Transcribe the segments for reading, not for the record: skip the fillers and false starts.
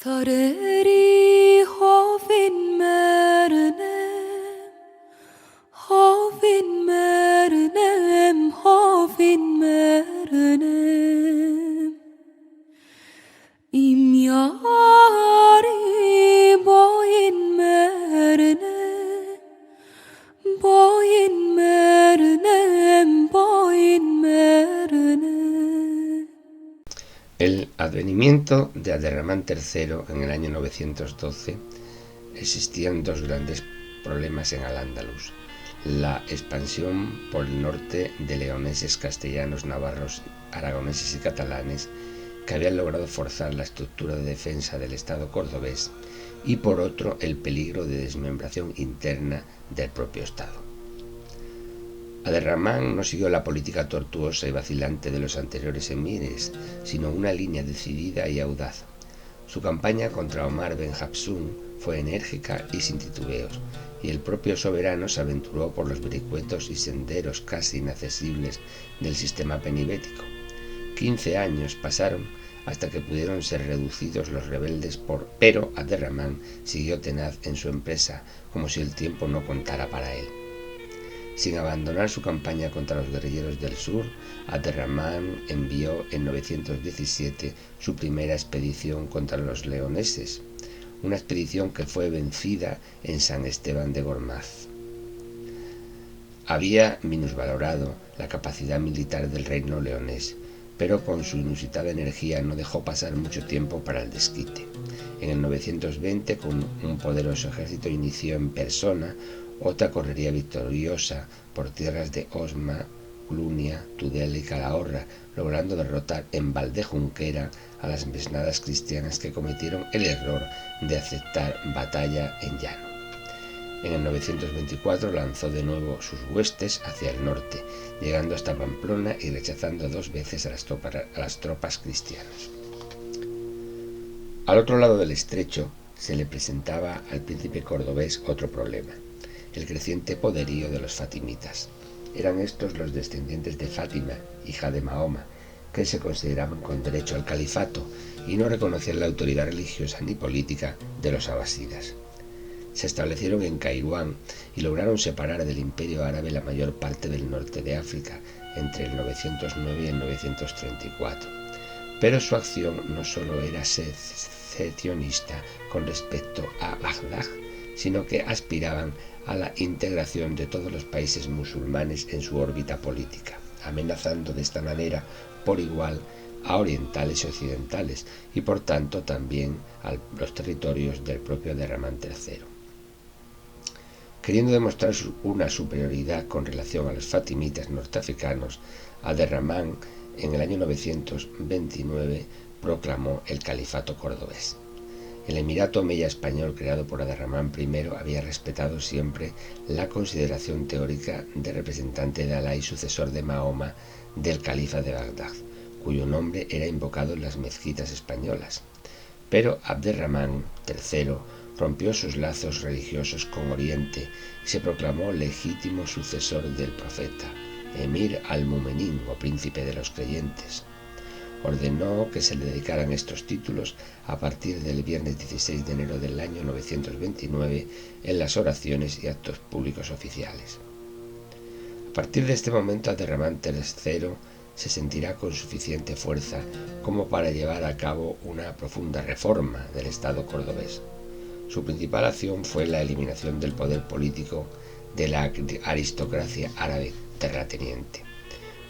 Sareri hovin mernem, hovin mernem, hovin mernem. İmyari boyin mernem, boyin mernem, boyin mernem. El advenimiento de Abderramán III en el año 912 existían dos grandes problemas en Al-Ándalus: la expansión por el norte de leoneses, castellanos, navarros, aragoneses y catalanes que habían logrado forzar la estructura de defensa del Estado cordobés, y por otro el peligro de desmembración interna del propio Estado. Abderramán no siguió la política tortuosa y vacilante de los anteriores emires, sino una línea decidida y audaz. Su campaña contra Omar ben Hafsun fue enérgica y sin titubeos, y el propio soberano se aventuró por los vericuetos y senderos casi inaccesibles del sistema penibético. 15 años pasaron hasta que pudieron ser reducidos los rebeldes pero Abderramán siguió tenaz en su empresa, como si el tiempo no contara para él. Sin abandonar su campaña contra los guerrilleros del sur, Abderramán envió en 917 su primera expedición contra los leoneses, una expedición que fue vencida en San Esteban de Gormaz. Había minusvalorado la capacidad militar del reino leonés, pero con su inusitada energía no dejó pasar mucho tiempo para el desquite. En el 920, con un poderoso ejército, inició en persona otra correría victoriosa por tierras de Osma, Clunia, Tudela y Calahorra, logrando derrotar en Valdejunquera a las mesnadas cristianas que cometieron el error de aceptar batalla en llano. En el 924 lanzó de nuevo sus huestes hacia el norte, llegando hasta Pamplona y rechazando 2 veces a las tropas cristianas. Al otro lado del estrecho se le presentaba al príncipe cordobés otro problema: el creciente poderío de los fatimitas. Eran estos los descendientes de Fátima, hija de Mahoma, que se consideraban con derecho al califato y no reconocían la autoridad religiosa ni política de los abasidas. Se establecieron en Kairuán y lograron separar del imperio árabe la mayor parte del norte de África entre el 909 y el 934. Pero su acción no solo era secesionista con respecto a Bagdad, sino que aspiraban a la integración de todos los países musulmanes en su órbita política, amenazando de esta manera por igual a orientales y occidentales, y por tanto también a los territorios del propio Abderramán III. Queriendo demostrar una superioridad con relación a los fatimitas norteafricanos, Abderramán en el año 929 proclamó el califato cordobés. El emirato omeya español creado por Abderramán I había respetado siempre la consideración teórica de representante de Alá y sucesor de Mahoma del califa de Bagdad, cuyo nombre era invocado en las mezquitas españolas. Pero Abderramán III rompió sus lazos religiosos con Oriente y se proclamó legítimo sucesor del profeta, Emir al-Mumenín o príncipe de los creyentes. Ordenó que se le dedicaran estos títulos a partir del viernes 16 de enero del año 929 en las oraciones y actos públicos oficiales. A partir de este momento, Abderramán III se sentirá con suficiente fuerza como para llevar a cabo una profunda reforma del Estado cordobés. Su principal acción fue la eliminación del poder político de la aristocracia árabe terrateniente.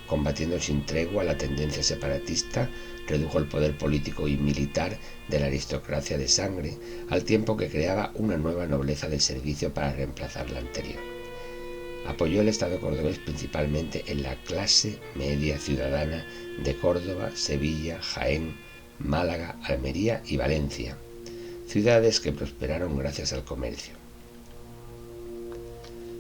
Combatiendo sin tregua la tendencia separatista, redujo el poder político y militar de la aristocracia de sangre, al tiempo que creaba una nueva nobleza del servicio para reemplazar la anterior. Apoyó el Estado cordobés principalmente en la clase media ciudadana de Córdoba, Sevilla, Jaén, Málaga, Almería y Valencia, ciudades que prosperaron gracias al comercio.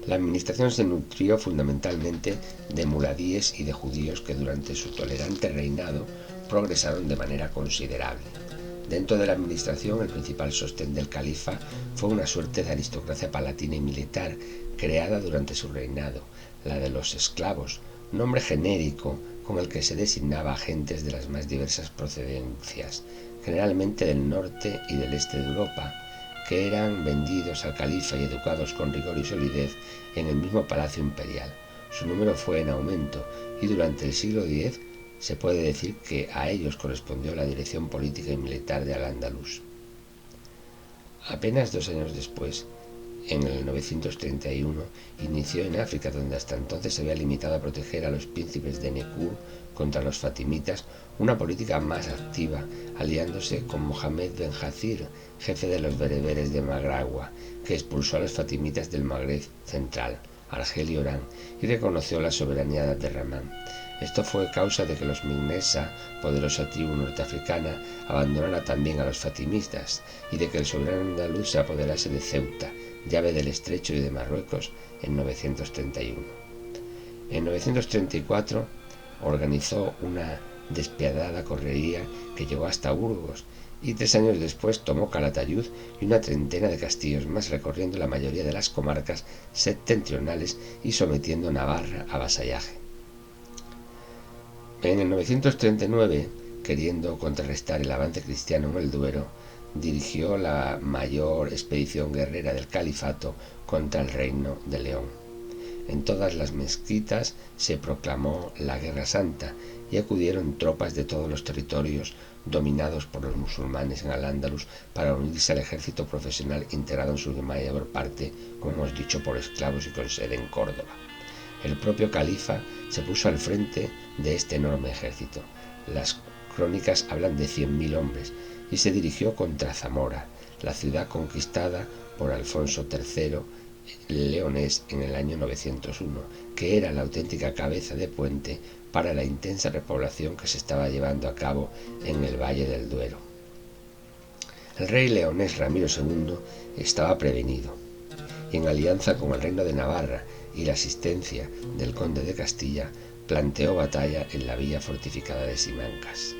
La administración se nutrió fundamentalmente de muladíes y de judíos que durante su tolerante reinado progresaron de manera considerable. Dentro de la administración, el principal sostén del califa fue una suerte de aristocracia palatina y militar creada durante su reinado, la de los esclavos, nombre genérico con el que se designaba a gentes de las más diversas procedencias, generalmente del norte y del este de Europa, que eran vendidos al califa y educados con rigor y solidez en el mismo palacio imperial. Su número fue en aumento y durante el siglo X se puede decir que a ellos correspondió la dirección política y militar de Al-Ándalus. Apenas 2 años después, en el 931, inició en África, donde hasta entonces se había limitado a proteger a los príncipes de Nekur contra los fatimitas, una política más activa, aliándose con Mohammed Ben Jazir, jefe de los bereberes de Magragua, que expulsó a los fatimitas del Magreb central, Argel y Orán, y reconoció la soberanía de Abderramán. Esto fue causa de que los Mignesa, poderosa tribu norteafricana, abandonara también a los fatimitas y de que el soberano andaluz se apoderase de Ceuta, llave del Estrecho y de Marruecos, en 931. En 934 organizó una despiadada correría que llegó hasta Burgos y 3 años después tomó Calatayud y una treintena de castillos más, recorriendo la mayoría de las comarcas septentrionales y sometiendo Navarra a vasallaje. En el 939, queriendo contrarrestar el avance cristiano en el Duero, dirigió la mayor expedición guerrera del califato contra el reino de León. En todas las mezquitas se proclamó la Guerra Santa y acudieron tropas de todos los territorios dominados por los musulmanes en Al-Ándalus para unirse al ejército profesional integrado en su mayor parte, como hemos dicho, por esclavos y con sede en Córdoba. El propio califa se puso al frente de este enorme ejército. Las crónicas hablan de 100.000 hombres y se dirigió contra Zamora, la ciudad conquistada por Alfonso III Leonés en el año 901, que era la auténtica cabeza de puente para la intensa repoblación que se estaba llevando a cabo en el Valle del Duero. El rey leonés Ramiro II estaba prevenido y, en alianza con el reino de Navarra y la asistencia del conde de Castilla, planteó batalla en la villa fortificada de Simancas.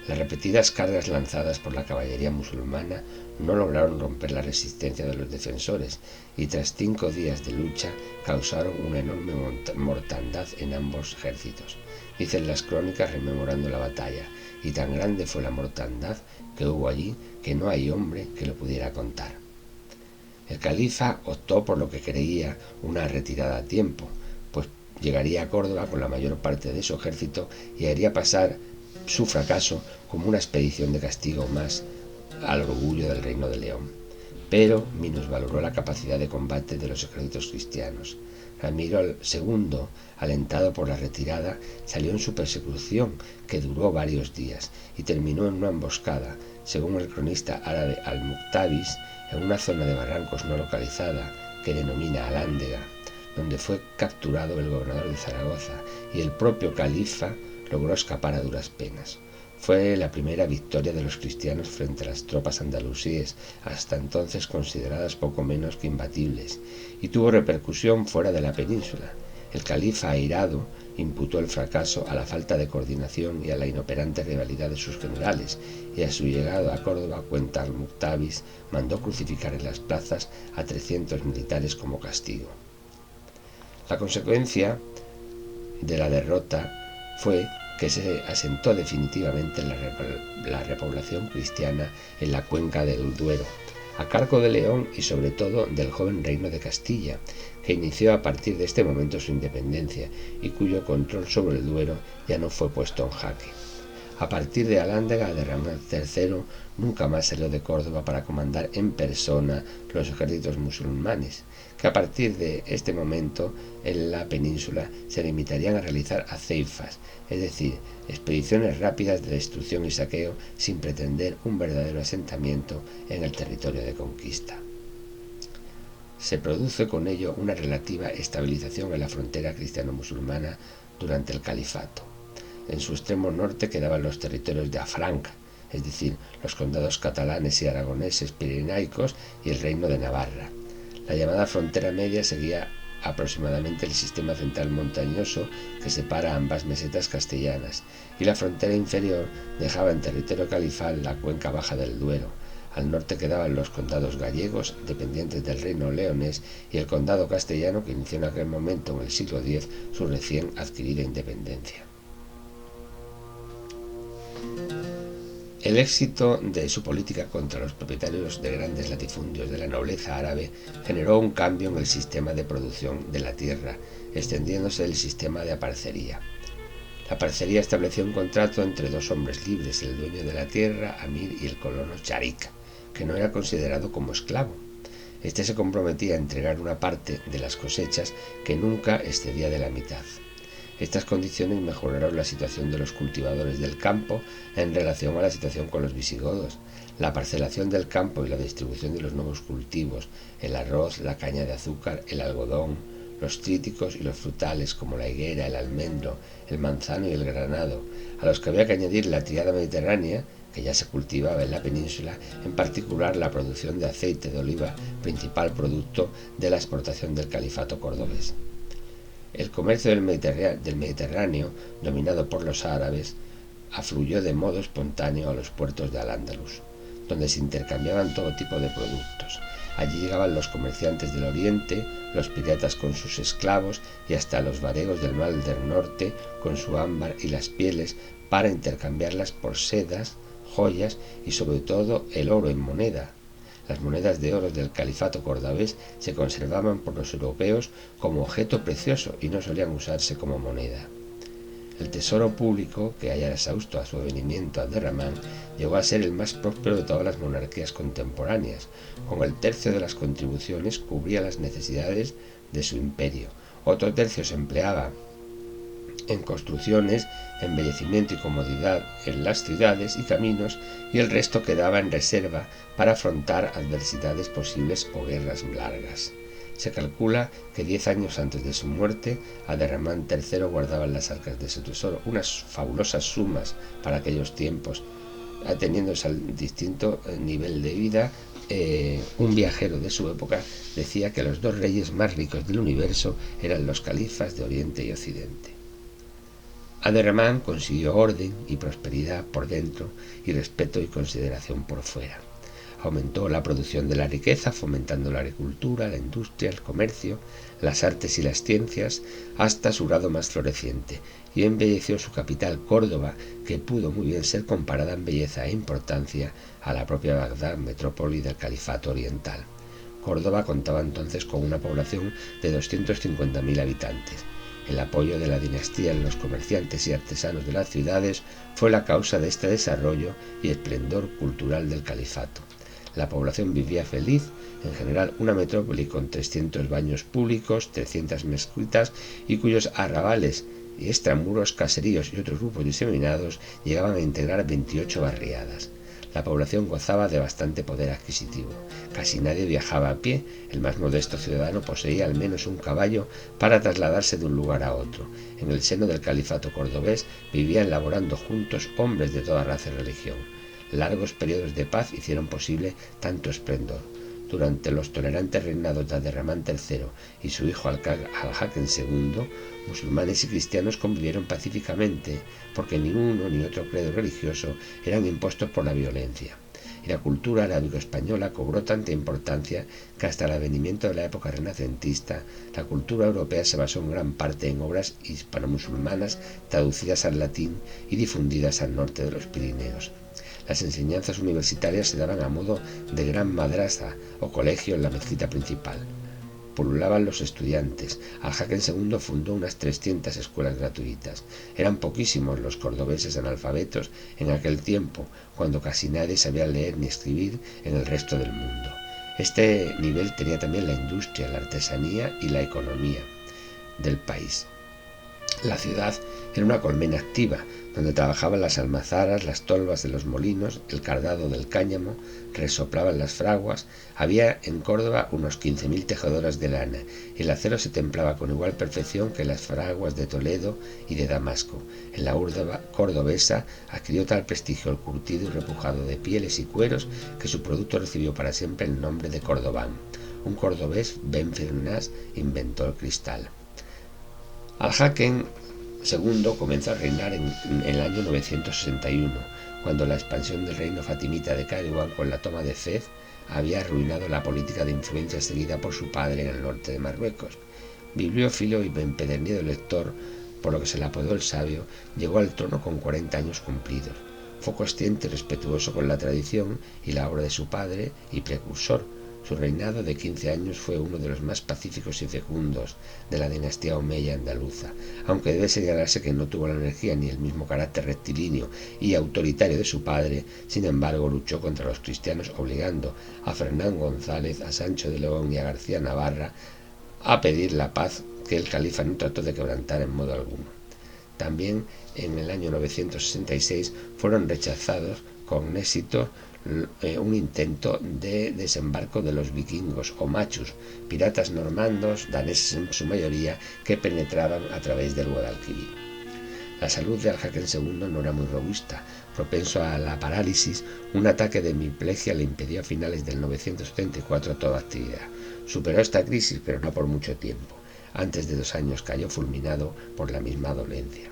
Las repetidas cargas lanzadas por la caballería musulmana no lograron romper la resistencia de los defensores y tras 5 días de lucha causaron una enorme mortandad en ambos ejércitos. Dicen las crónicas rememorando la batalla, y tan grande fue la mortandad que hubo allí que no hay hombre que lo pudiera contar. El califa optó por lo que creía una retirada a tiempo, pues llegaría a Córdoba con la mayor parte de su ejército y haría pasar su fracaso como una expedición de castigo más al orgullo del reino de León. Pero minusvaloró la capacidad de combate de los ejércitos cristianos. Ramiro II, alentado por la retirada, salió en su persecución, que duró varios días, y terminó en una emboscada, según el cronista árabe Al-Muqtabis, en una zona de barrancos no localizada, que denomina Alándega, donde fue capturado el gobernador de Zaragoza, y el propio califa logró escapar a duras penas. Fue la primera victoria de los cristianos frente a las tropas andalusíes, hasta entonces consideradas poco menos que imbatibles, y tuvo repercusión fuera de la península. El califa, airado, imputó el fracaso a la falta de coordinación y a la inoperante rivalidad de sus generales, y a su llegada a Córdoba, cuenta Al-Muqtabis, mandó crucificar en las plazas a 300 militares como castigo. La consecuencia de la derrota fue que se asentó definitivamente la repoblación cristiana en la cuenca del Duero, a cargo de León y sobre todo del joven reino de Castilla, que inició a partir de este momento su independencia y cuyo control sobre el Duero ya no fue puesto en jaque. A partir de Alándega, Abderramán III nunca más salió de Córdoba para comandar en persona los ejércitos musulmanes, que a partir de este momento en la península se limitarían a realizar aceifas, es decir, expediciones rápidas de destrucción y saqueo sin pretender un verdadero asentamiento en el territorio de conquista. Se produce con ello una relativa estabilización en la frontera cristiano-musulmana durante el califato. En su extremo norte quedaban los territorios de Afranca, es decir, los condados catalanes y aragoneses pirenaicos y el reino de Navarra. La llamada frontera media seguía aproximadamente el sistema central montañoso que separa ambas mesetas castellanas, y la frontera inferior dejaba en territorio califal la cuenca baja del Duero. Al norte quedaban los condados gallegos, dependientes del reino leonés, y el condado castellano, que inició en aquel momento, en el siglo X, su recién adquirida independencia. El éxito de su política contra los propietarios de grandes latifundios de la nobleza árabe generó un cambio en el sistema de producción de la tierra, extendiéndose el sistema de aparcería. La parcería estableció un contrato entre dos hombres libres, el dueño de la tierra, Amir, y el colono Sharik, que no era considerado como esclavo. Este se comprometía a entregar una parte de las cosechas que nunca excedía de la mitad. Estas condiciones mejoraron la situación de los cultivadores del campo en relación a la situación con los visigodos. La parcelación del campo y la distribución de los nuevos cultivos, el arroz, la caña de azúcar, el algodón, los cítricos y los frutales como la higuera, el almendro, el manzano y el granado, a los que había que añadir la tríada mediterránea, que ya se cultivaba en la península, en particular la producción de aceite de oliva, principal producto de la exportación del califato cordobés. El comercio del Mediterráneo, dominado por los árabes, afluyó de modo espontáneo a los puertos de Al-Ándalus, donde se intercambiaban todo tipo de productos. Allí llegaban los comerciantes del Oriente, los piratas con sus esclavos y hasta los varegos del Mar del Norte con su ámbar y las pieles para intercambiarlas por sedas, joyas y sobre todo el oro en moneda. Las monedas de oro del califato cordobés se conservaban por los europeos como objeto precioso y no solían usarse como moneda. El tesoro público, que hallara exhausto a su venimiento a Abderramán, llegó a ser el más próspero de todas las monarquías contemporáneas. Con el tercio de las contribuciones cubría las necesidades de su imperio. Otro tercio se empleaba en construcciones, embellecimiento y comodidad en las ciudades y caminos, y el resto quedaba en reserva para afrontar adversidades posibles o guerras largas. Se calcula que 10 años antes de su muerte, Abderramán III guardaba en las arcas de su tesoro unas fabulosas sumas para aquellos tiempos, ateniéndose al distinto nivel de vida. Un viajero de su época decía que los dos reyes más ricos del universo eran los califas de Oriente y Occidente. Abderramán consiguió orden y prosperidad por dentro y respeto y consideración por fuera. Aumentó la producción de la riqueza, fomentando la agricultura, la industria, el comercio, las artes y las ciencias, hasta su grado más floreciente, y embelleció su capital, Córdoba, que pudo muy bien ser comparada en belleza e importancia a la propia Bagdad, metrópoli del Califato Oriental. Córdoba contaba entonces con una población de 250.000 habitantes. El apoyo de la dinastía en los comerciantes y artesanos de las ciudades fue la causa de este desarrollo y esplendor cultural del califato. La población vivía feliz, en general una metrópoli con 300 baños públicos, 300 mezquitas y cuyos arrabales y extramuros, caseríos y otros grupos diseminados llegaban a integrar 28 barriadas. La población gozaba de bastante poder adquisitivo. Casi nadie viajaba a pie. El más modesto ciudadano poseía al menos un caballo para trasladarse de un lugar a otro. En el seno del califato cordobés vivían laborando juntos hombres de toda raza y religión. Largos periodos de paz hicieron posible tanto esplendor. Durante los tolerantes reinados de Abderramán III y su hijo Al-Hakem II, musulmanes y cristianos convivieron pacíficamente, porque ni uno ni otro credo religioso eran impuestos por la violencia. Y la cultura arábigo-española cobró tanta importancia que hasta el advenimiento de la época renacentista, la cultura europea se basó en gran parte en obras hispano-musulmanas traducidas al latín y difundidas al norte de los Pirineos. Las enseñanzas universitarias se daban a modo de gran madrasa o colegio en la mezquita principal. Pululaban los estudiantes. Al-Hakem II fundó unas 300 escuelas gratuitas. Eran poquísimos los cordobeses analfabetos en aquel tiempo, cuando casi nadie sabía leer ni escribir en el resto del mundo. Este nivel tenía también la industria, la artesanía y la economía del país. La ciudad era una colmena activa, donde trabajaban las almazaras, las tolvas de los molinos, el cardado del cáñamo, resoplaban las fraguas. Había en Córdoba unos 15.000 tejedoras de lana, y el acero se templaba con igual perfección que las fraguas de Toledo y de Damasco. En la urbe cordobesa adquirió tal prestigio el curtido y repujado de pieles y cueros que su producto recibió para siempre el nombre de Cordobán. Un cordobés, Ben Firnas, inventó el cristal. Al-Hakem II comenzó a reinar en el año 961, cuando la expansión del reino fatimita de Kairouan con la toma de Fez había arruinado la política de influencia seguida por su padre en el norte de Marruecos. Bibliófilo y empedernido lector, por lo que se le apodó el sabio, llegó al trono con 40 años cumplidos. Fue consciente y respetuoso con la tradición y la obra de su padre y precursor. Su reinado de 15 años fue uno de los más pacíficos y fecundos de la dinastía omeya andaluza, aunque debe señalarse que no tuvo la energía ni el mismo carácter rectilíneo y autoritario de su padre. Sin embargo, luchó contra los cristianos, obligando a Fernán González, a Sancho de León y a García Navarra a pedir la paz que el califa no trató de quebrantar en modo alguno. También en el año 966 fueron rechazados con éxito un intento de desembarco de los vikingos o machus, piratas normandos, daneses en su mayoría, que penetraban a través del Guadalquivir. La salud de Al-Hakem II no era muy robusta. Propenso a la parálisis, un ataque de hemiplegia le impidió a finales del 974 toda actividad. Superó esta crisis, pero no por mucho tiempo. Antes de 2 años cayó fulminado por la misma dolencia.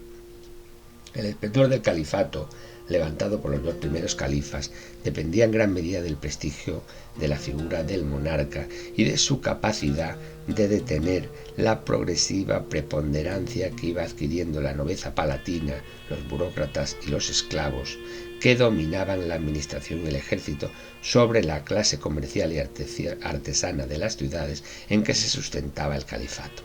El esplendor del califato, levantado por los 2 primeros califas, dependía en gran medida del prestigio de la figura del monarca y de su capacidad de detener la progresiva preponderancia que iba adquiriendo la nobleza palatina, los burócratas y los esclavos, que dominaban la administración y el ejército sobre la clase comercial y artesana de las ciudades en que se sustentaba el califato.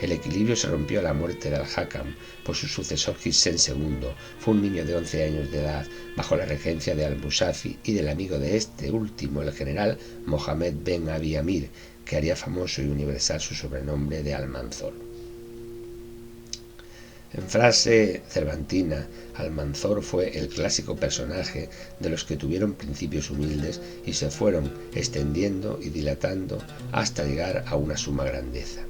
El equilibrio se rompió a la muerte de Al-Hakam, pues su sucesor Hissén II fue un niño de 11 años de edad bajo la regencia de Al-Musafi y del amigo de este último, el general Mohammed ben Abi Amir, que haría famoso y universal su sobrenombre de Almanzor. En frase cervantina, Almanzor fue el clásico personaje de los que tuvieron principios humildes y se fueron extendiendo y dilatando hasta llegar a una suma grandeza.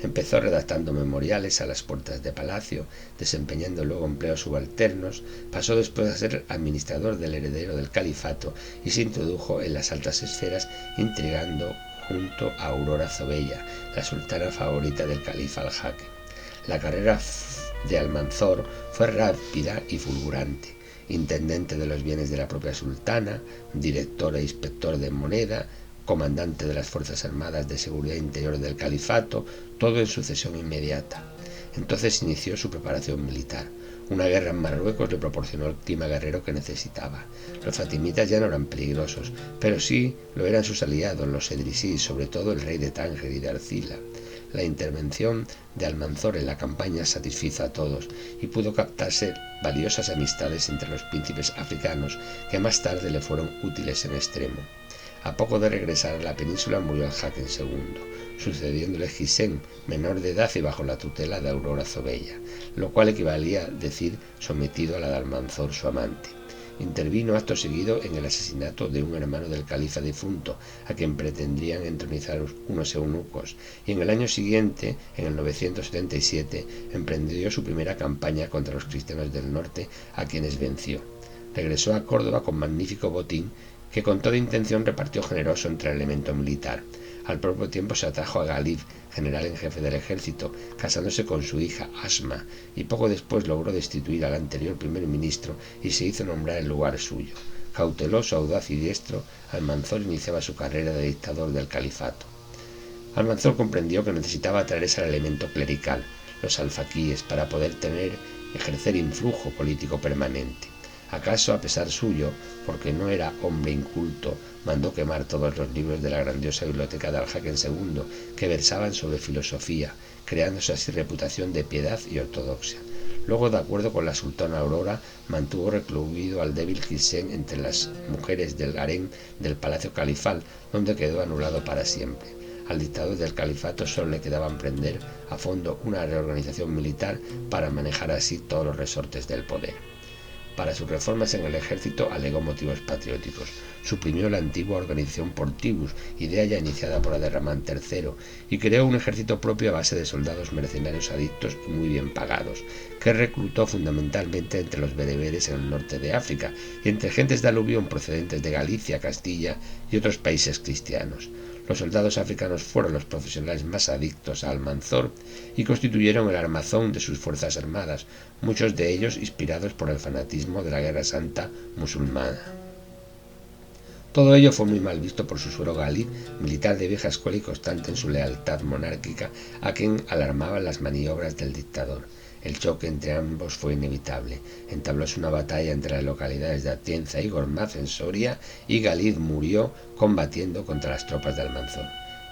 Empezó redactando memoriales a las puertas de palacio, desempeñando luego empleos subalternos, pasó después a ser administrador del heredero del califato y se introdujo en las altas esferas, intrigando junto a Aurora Zobeya, la sultana favorita del califa Al-Hakem. La carrera de Almanzor fue rápida y fulgurante. Intendente de los bienes de la propia sultana, director e inspector de moneda, comandante de las Fuerzas Armadas de Seguridad Interior del Califato, todo en sucesión inmediata. Entonces inició su preparación militar. Una guerra en Marruecos le proporcionó el clima guerrero que necesitaba. Los fatimitas ya no eran peligrosos, pero sí lo eran sus aliados, los edrisíes, sobre todo el rey de Tánger y de Arcila. La intervención de Almanzor en la campaña satisfizo a todos y pudo captarse valiosas amistades entre los príncipes africanos que más tarde le fueron útiles en extremo. A poco de regresar a la península murió Al-Hakem II, sucediéndole Hissén, menor de edad y bajo la tutela de Aurora Zobeya, lo cual equivalía a decir sometido a la de Almanzor, su amante. Intervino acto seguido en el asesinato de un hermano del califa difunto, a quien pretendían entronizar unos eunucos, y en el año siguiente, en el 977, emprendió su primera campaña contra los cristianos del norte, a quienes venció. Regresó a Córdoba con magnífico botín, que con toda intención repartió generoso entre el elemento militar. Al propio tiempo se atrajo a Galib, general en jefe del ejército, casándose con su hija Asma, y poco después logró destituir al anterior primer ministro y se hizo nombrar en lugar suyo. Cauteloso, audaz y diestro, Almanzor iniciaba su carrera de dictador del califato. Almanzor comprendió que necesitaba atraerse al elemento clerical, los alfaquíes, para poder ejercer influjo político permanente. ¿Acaso, a pesar suyo, porque no era hombre inculto, mandó quemar todos los libros de la grandiosa biblioteca de Al-Hakem II que versaban sobre filosofía, creándose así reputación de piedad y ortodoxia? Luego, de acuerdo con la sultana Aurora, mantuvo recluido al débil Hissén entre las mujeres del harén del palacio califal, donde quedó anulado para siempre. Al dictador del califato solo le quedaba emprender a fondo una reorganización militar para manejar así todos los resortes del poder. Para sus reformas en el ejército alegó motivos patrióticos. Suprimió la antigua organización por tribus, idea ya iniciada por Aderramán III, y creó un ejército propio a base de soldados mercenarios adictos y muy bien pagados, que reclutó fundamentalmente entre los bereberes en el norte de África y entre gentes de aluvión procedentes de Galicia, Castilla y otros países cristianos. Los soldados africanos fueron los profesionales más adictos a Almanzor y constituyeron el armazón de sus fuerzas armadas, muchos de ellos inspirados por el fanatismo de la Guerra Santa musulmana. Todo ello fue muy mal visto por su suegro Galib, militar de vieja escuela y constante en su lealtad monárquica, a quien alarmaban las maniobras del dictador. El choque entre ambos fue inevitable. Entablóse una batalla entre las localidades de Atienza y Gormaz en Soria, y Galid murió combatiendo contra las tropas de Almanzor.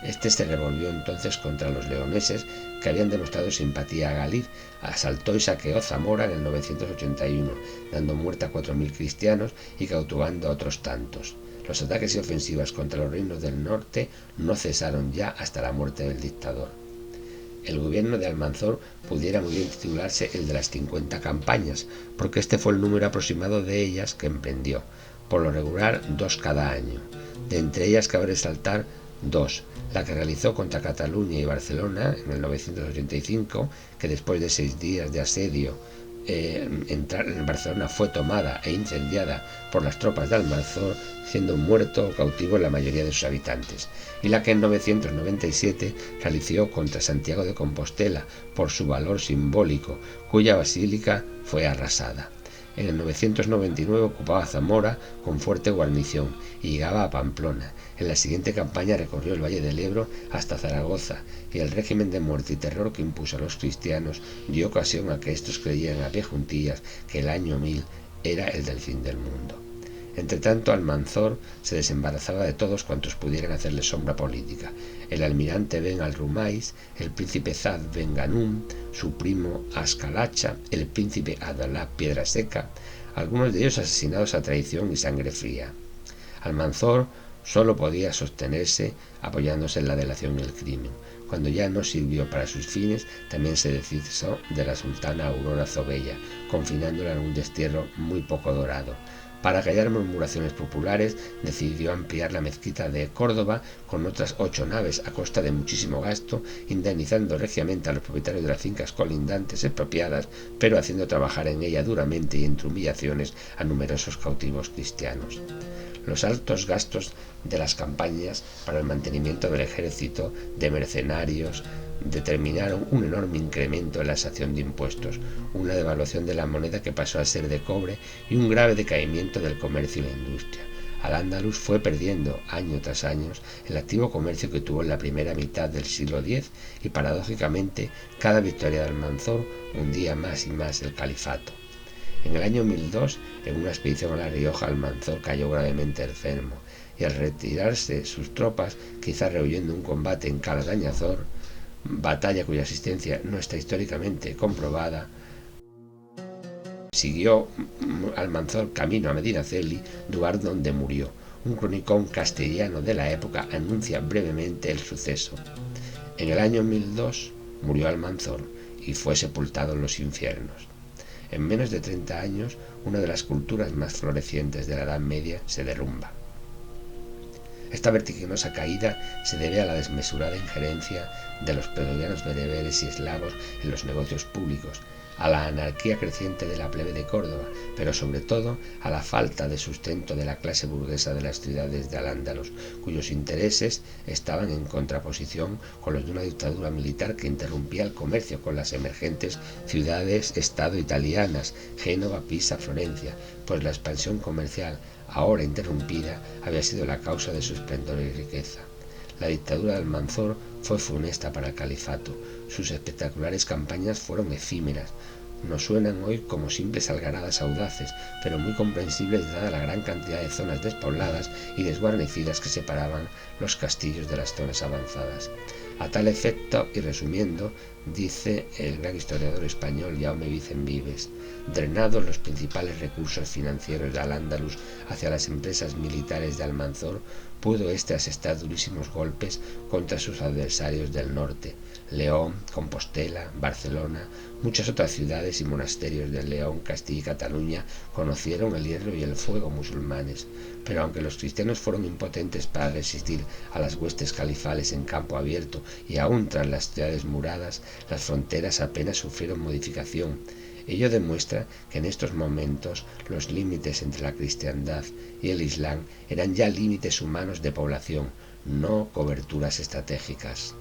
Este se revolvió entonces contra los leoneses, que habían demostrado simpatía a Galid, asaltó y saqueó Zamora en el 981, dando muerte a 4.000 cristianos y cautivando a otros tantos. Los ataques y ofensivas contra los reinos del norte no cesaron ya hasta la muerte del dictador. El gobierno de Almanzor pudiera muy bien titularse el de las 50 campañas, porque este fue el número aproximado de ellas que emprendió, por lo regular 2 cada año. De entre ellas cabe resaltar 2, la que realizó contra Cataluña y Barcelona en el 985, que después de 6 días de asedio entrar en Barcelona fue tomada e incendiada por las tropas de Almanzor, siendo muerto o cautivo la mayoría de sus habitantes, y la que en 997 realizó contra Santiago de Compostela por su valor simbólico, cuya basílica fue arrasada. En el 999 ocupaba Zamora con fuerte guarnición y llegaba a Pamplona. En la siguiente campaña recorrió el Valle del Ebro hasta Zaragoza, y el régimen de muerte y terror que impuso a los cristianos dio ocasión a que estos creyeran a pie juntillas que el año 1000 era el del fin del mundo. Entretanto, Almanzor se desembarazaba de todos cuantos pudieran hacerle sombra política. El almirante Ben al-Rumais, el príncipe Zad Ben Ganum, su primo Ascalacha, el príncipe Adalá Piedra Seca, algunos de ellos asesinados a traición y sangre fría. Almanzor solo podía sostenerse apoyándose en la delación y el crimen. Cuando ya no sirvió para sus fines, también se deshizo de la sultana Aurora Zobella, confinándola en un destierro muy poco dorado. Para callar murmuraciones populares, decidió ampliar la mezquita de Córdoba con otras 8 naves a costa de muchísimo gasto, indemnizando regiamente a los propietarios de las fincas colindantes expropiadas, pero haciendo trabajar en ella duramente y entre humillaciones a numerosos cautivos cristianos. Los altos gastos de las campañas para el mantenimiento del ejército de mercenarios determinaron un enorme incremento en la exacción de impuestos, una devaluación de la moneda que pasó a ser de cobre y un grave decaimiento del comercio y la industria. Al-Ándalus fue perdiendo año tras año el activo comercio que tuvo en la primera mitad del siglo X, y paradójicamente cada victoria de Almanzor hundía más y más el califato. En el año 1002, en una expedición a La Rioja, Almanzor cayó gravemente enfermo, y al retirarse sus tropas, quizá rehuyendo un combate en Cala de Añazor, batalla cuya existencia no está históricamente comprobada, siguió Almanzor camino a Medinaceli, lugar donde murió. Un cronicón castellano de la época anuncia brevemente el suceso. En el año 1002 murió Almanzor y fue sepultado en los infiernos. En menos de 30 años, una de las culturas más florecientes de la Edad Media se derrumba. Esta vertiginosa caída se debe a la desmesurada injerencia de los pretorianos bereberes y eslavos en los negocios públicos, a la anarquía creciente de la plebe de Córdoba, pero sobre todo a la falta de sustento de la clase burguesa de las ciudades de Al-Ándalus, cuyos intereses estaban en contraposición con los de una dictadura militar que interrumpía el comercio con las emergentes ciudades-estado italianas, Génova, Pisa, Florencia, pues la expansión comercial, ahora interrumpida, había sido la causa de su esplendor y riqueza. La dictadura de Almanzor fue funesta para el califato. Sus espectaculares campañas fueron efímeras. Nos suenan hoy como simples algaradas audaces, pero muy comprensibles dada la gran cantidad de zonas despobladas y desguarnecidas que separaban los castillos de las zonas avanzadas. A tal efecto, y resumiendo, dice el gran historiador español Jaume Vicent Vives: drenados los principales recursos financieros de Al-Ándalus hacia las empresas militares de Almanzor, pudo éste asestar durísimos golpes contra sus adversarios del norte. León, Compostela, Barcelona, muchas otras ciudades y monasterios de León, Castilla y Cataluña conocieron el hierro y el fuego musulmanes, pero aunque los cristianos fueron impotentes para resistir a las huestes califales en campo abierto y aún tras las ciudades muradas, las fronteras apenas sufrieron modificación. Ello demuestra que en estos momentos los límites entre la cristiandad y el islam eran ya límites humanos de población, no coberturas estratégicas.